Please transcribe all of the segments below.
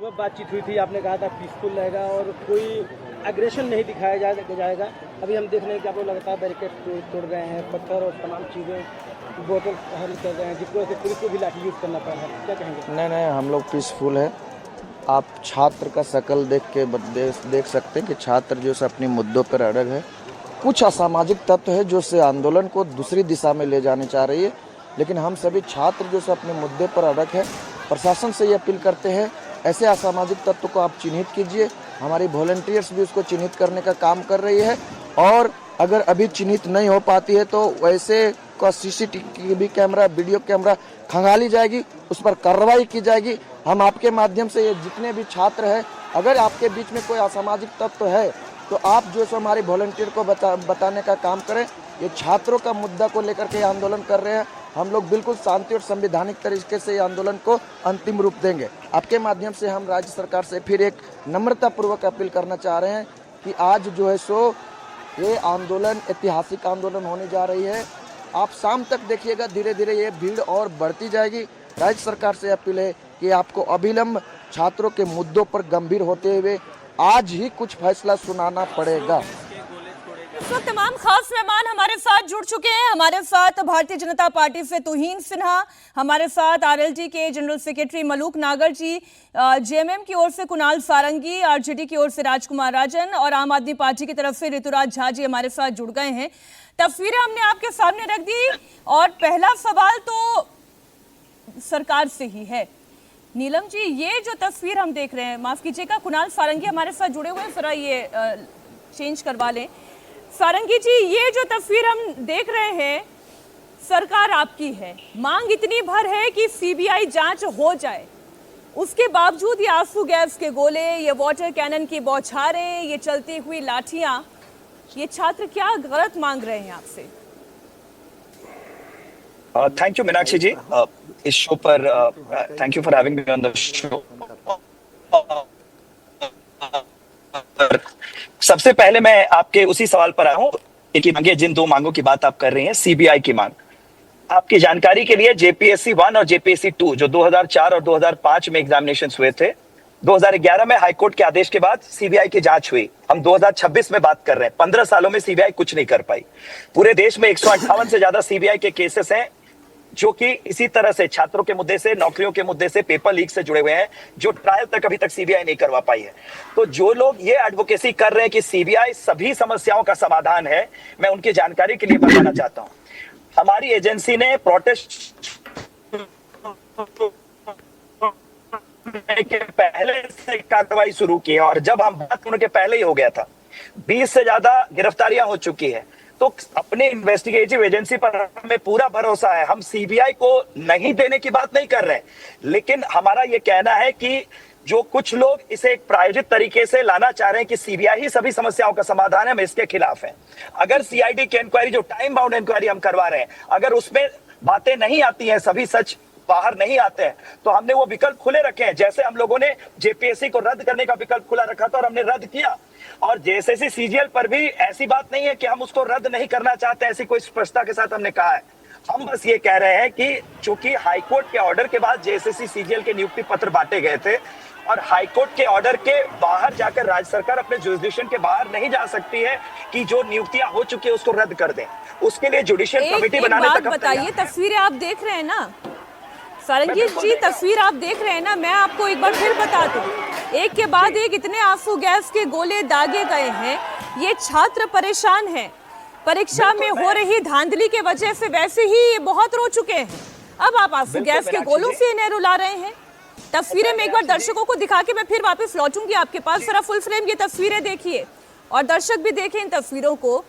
सुबह बातचीत हुई थी, आपने कहा था पीसफुल रहेगा और कोई एग्रेशन नहीं दिखाया जाएगा। अभी हम देख रहे हैं कि आप लोग लगातार बैरिकेड तोड़ रहे हैं, पत्थर और तमाम चीज़ें बोतल हल कर रहे हैं, जिसकी वजह से पुलिस को भी लाठी यूज़ करना पड़ रहा है। क्या कहेंगे? नहीं, हम लोग पीसफुल है। आप छात्र का शकल देख सकते हैं कि छात्र जो है अपने मुद्दों पर अड़ग है। कुछ असामाजिक तत्व है जो से आंदोलन को दूसरी दिशा में ले जाने चाह रही है, लेकिन हम सभी छात्र जो से अपने मुद्दे पर अड़ग है। प्रशासन से ये अपील करते हैं, ऐसे असामाजिक तत्व को आप चिन्हित कीजिए। हमारी वॉलंटियर्स भी उसको चिन्हित करने का काम कर रही है, और अगर अभी चिन्हित नहीं हो पाती है तो वैसे का सीसीटीवी कैमरा, वीडियो कैमरा खंगाली जाएगी, उस पर कार्रवाई की जाएगी। हम आपके माध्यम से ये जितने भी छात्र हैं, अगर आपके बीच में कोई असामाजिक तत्व है तो आप जो सो हमारे वॉलंटियर को बताने का काम करें। ये छात्रों का मुद्दा को लेकर के आंदोलन कर रहे हैं। हम लोग बिल्कुल शांति और संवैधानिक तरीके से आंदोलन को अंतिम रूप देंगे। आपके माध्यम से हम राज्य सरकार से फिर एक नम्रतापूर्वक अपील करना चाह रहे हैं कि आज जो है सो ये आंदोलन ऐतिहासिक आंदोलन होने जा रही है। आप शाम तक देखिएगा, धीरे धीरे ये भीड़ और बढ़ती जाएगी। राज्य सरकार से अपील है कि आपको अविलंब छात्रों के मुद्दों पर गंभीर होते हुए आज ही कुछ फैसला सुनाना पड़ेगा। इस वक्त तमाम खास मेहमान हमारे साथ जुड़ चुके हैं। हमारे साथ भारतीय जनता पार्टी से तुहीन सिन्हा, हमारे साथ आरएलडी के जनरल सेक्रेटरी मलूक नागर जी, जेएमएम की ओर से कुणाल सारंगी, आरजेडी की ओर से राजकुमार राजन और आम आदमी पार्टी की तरफ से ऋतुराज झा जी हमारे साथ जुड़ गए हैं। तस्वीरें हमने आपके सामने रख दी और पहला सवाल तो सरकार से ही है। नीलम जी, ये जो तस्वीर हम देख रहे हैं, माफ कीजिएगा, कुणाल सारंगी हमारे साथ जुड़े हुए हैं, जरा ये चेंज करवा लें। सारंगी जी, ये जो तस्वीर हम देख रहे हैं, सरकार आपकी है, मांग इतनी भर है कि सीबीआई जांच हो जाए, उसके बावजूद ये आंसू गैस के गोले, ये वाटर कैनन की बौछारें, ये चलती हुई लाठियां, ये छात्र क्या गलत मांग रहे हैं आपसे? थैंक यू मीनाक्षी जी, इस शो पर thank you for having me on the show. सबसे पहले मैं आपके उसी सवाल पर आया हूं, इनकी मांगे, जिन दो मांगों की बात आप कर रही हैं, सीबीआई की मांग। आपकी जानकारी के लिए जेपीएससी 1 और जेपीएससी 2 जो 2004 और 2005 में एग्जामिनेशन हुए थे, 2011 में हाईकोर्ट के आदेश के बाद सीबीआई की जांच हुई। हम 2026 में बात कर रहे हैं। 15 सालों में सीबीआई कुछ नहीं कर पाई। पूरे देश में 158 से ज्यादा सीबीआई के केसेस हैं जो कि इसी तरह से छात्रों के मुद्दे से, नौकरियों के मुद्दे से, पेपर लीक से जुड़े हुए हैं, जो ट्रायल तक अभी तक सीबीआई नहीं करवा पाई है। तो जो लोग ये एडवोकेसी कर रहे हैं कि सीबीआई सभी समस्याओं का समाधान है, मैं उनकी जानकारी के लिए बताना चाहता हूं, हमारी एजेंसी ने प्रोटेस्ट के पहले से कार्रवाई शुरू की है, और जब हम बात करने के पहले ही हो गया था। 20 से ज्यादा गिरफ्तारियां हो चुकी है। तो अपने इन्वेस्टिगेटिव एजेंसी पर हमें पूरा भरोसा है। हम सीबीआई को नहीं देने की बात नहीं कर रहे, लेकिन हमारा यह कहना है कि जो कुछ लोग इसे एक प्रायोजित तरीके से लाना चाह रहे हैं कि सीबीआई ही सभी समस्याओं का समाधान है, हम इसके खिलाफ हैं। अगर सीआईडी की इंक्वायरी, जो टाइम बाउंड इंक्वायरी हम करवा रहे हैं, अगर उसमें बातें नहीं आती हैं, सभी सच बाहर नहीं आते हैं, तो हमने वो विकल्प खुले रखे हैं। जैसे हम लोगों ने जेपीएससी को रद्द करने का विकल्प खुला रखा था और हमने रद्द किया, और जेएसएससी सीजीएल पर भी ऐसी बात नहीं है कि हम उसको रद्द नहीं करना चाहते, ऐसी कोई स्पष्टता के साथ हमने कहा है। हम बस ये कह रहे हैं कि चूंकि हाईकोर्ट के ऑर्डर के बाद जेएसएससी सीजीएल के नियुक्ति पत्र बांटे गए थे, और हाईकोर्ट के ऑर्डर के बाहर जाकर राज्य सरकार अपने जुरिसडिक्शन के बाहर नहीं जा सकती है कि जो नियुक्तियां हो चुकी है उसको रद्द कर दें। उसके लिए जुडिशियल कमेटी बनाने तक बताइए, तस्वीरें आप देख रहे हैं ना सारंगी जी, तस्वीर आप देख रहे हैं ना, मैं आपको एक बार फिर बता दूं, एक के बाद एक इतने आंसू गैस के गोले दागे गए हैं। ये छात्र परेशान हैं, परीक्षा में हो रही धांधली के वजह से वैसे ही ये बहुत रो चुके हैं, अब आप आंसू गैस के गोलों से इन्हें रुला रहे हैं। तस्वीरें में एक बार दर्शकों को दिखा के मैं फिर वापस लौटूंगी आपके पास। जरा फुल फ्रेम ये तस्वीरें देखिए और दर्शक भी देखें इन तस्वीरों को।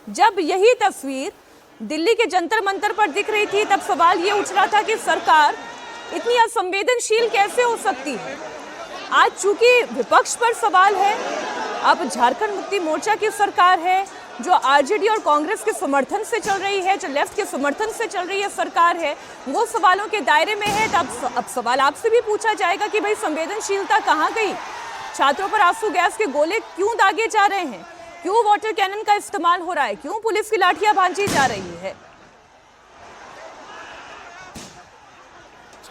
जब यही तस्वीर दिल्ली के जंतर मंतर पर दिख रही थी, तब सवाल ये उठ रहा था कि सरकार इतनी असंवेदनशील कैसे हो सकती है। आज चूंकि विपक्ष पर सवाल है, अब झारखंड मुक्ति मोर्चा की सरकार है, जो आरजेडी और कांग्रेस के समर्थन से चल रही है, जो लेफ्ट के समर्थन से चल रही है सरकार है, वो सवालों के दायरे में है। तब अब सवाल आपसे भी पूछा जाएगा कि भाई संवेदनशीलता कहाँ गई? छात्रों पर आंसू गैस के गोले क्यों दागे जा रहे हैं? क्यों वाटर कैनन का इस्तेमाल हो रहा है? क्यों पुलिस की लाठियां भांजी जा रही है?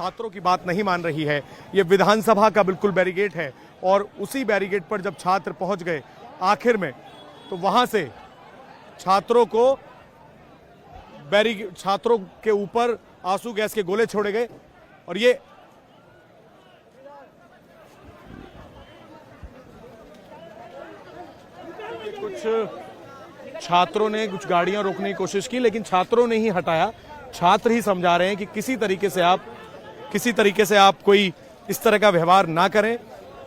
छात्रों की बात नहीं मान रही है। ये विधानसभा का बिल्कुल बैरिकेड है और उसी बैरिकेड पर जब छात्र पहुंच गए आखिर में, तो वहां से छात्रों के ऊपर आंसू गैस के गोले छोड़े गए। और ये कुछ छात्रों ने कुछ गाड़ियां रोकने की कोशिश की, लेकिन छात्रों ने ही हटाया। छात्र ही समझा रहे हैं कि किसी तरीके से आप कोई इस तरह का व्यवहार ना करें।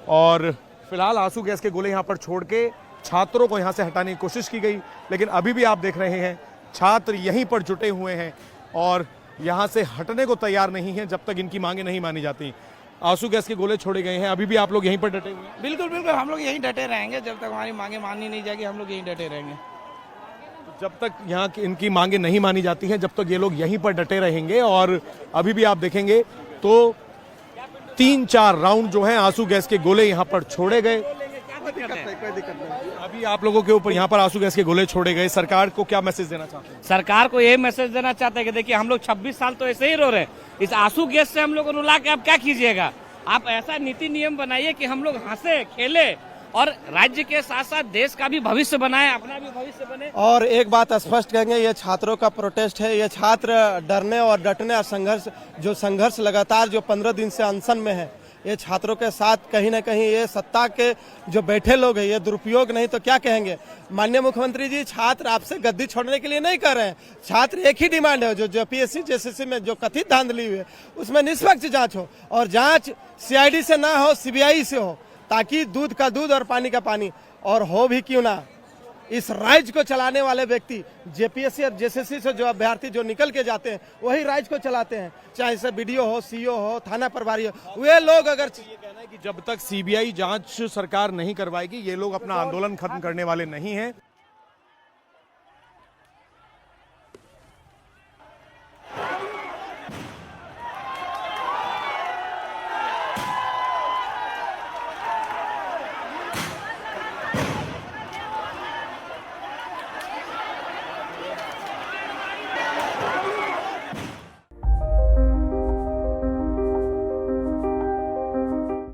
और फिलहाल आंसू गैस के गोले यहां पर छोड़ के छात्रों को यहां से हटाने की कोशिश की गई, लेकिन अभी भी आप देख रहे हैं छात्र यहीं पर जुटे हुए हैं और यहां से हटने को तैयार नहीं है जब तक इनकी मांगे नहीं मानी जाती। आंसू गैस के गोले छोड़े गए हैं, अभी भी आप लोग यहीं पर डटे हुए हैं? बिल्कुल बिल्कुल, हम लोग यहीं डटे रहेंगे जब तक हमारी मांगे मानी नहीं जाएगी, हम लोग यहीं डटे रहेंगे। जब तक यहाँ की इनकी मांगे नहीं मानी जाती हैं, जब तक ये लोग यहीं पर डटे रहेंगे। और अभी भी आप देखेंगे तो 3-4 राउंड जो है आंसू गैस के गोले यहाँ पर छोड़े गए। कोई दिक्कत नहीं। अभी आप लोगों के ऊपर यहाँ पर आंसू गैस के गोले छोड़े गए, सरकार को क्या मैसेज देना चाहते हैं? सरकार को यही मैसेज देना चाहते हैं कि देखिए हम लोग 26 साल तो ऐसे ही रो रहे हैं, इस आंसू गैस से हम लोग को रुला के आप क्या कीजिएगा। आप ऐसा नीति नियम बनाइए कि हम लोग हंसे खेले और राज्य के साथ साथ देश का भी भविष्य बनाए, अपना भी भविष्य बने। और एक बात स्पष्ट कहेंगे, ये छात्रों का प्रोटेस्ट है। ये छात्र डरने और डटने और संघर्ष लगातार जो 15 दिन से अनशन में है, ये छात्रों के साथ कहीं ना कहीं ये सत्ता के जो बैठे लोग हैं, ये दुरुपयोग नहीं तो क्या कहेंगे। माननीय मुख्यमंत्री जी, छात्र आपसे गद्दी छोड़ने के लिए नहीं कर रहे हैं। छात्र एक ही डिमांड है, जो पीएससी जेसीसी में जो कथित धांधली हुई है उसमें निष्पक्ष जांच हो, और जांच सीआईडी से ना हो, सीबीआई से हो, ताकि दूध का दूध और पानी का पानी। और हो भी क्यों ना, इस राज्य को चलाने वाले व्यक्ति जेपीएससी और जेसीसी से जो अभ्यर्थी जो निकल के जाते हैं वही राज्य को चलाते हैं, चाहे से बीडीओ हो, सीईओ हो, थाना प्रभारी हो। वे लोग अगर ये कहना है कि जब तक सीबीआई जांच सरकार नहीं करवाएगी, ये लोग अपना आंदोलन खत्म करने वाले नहीं हैं।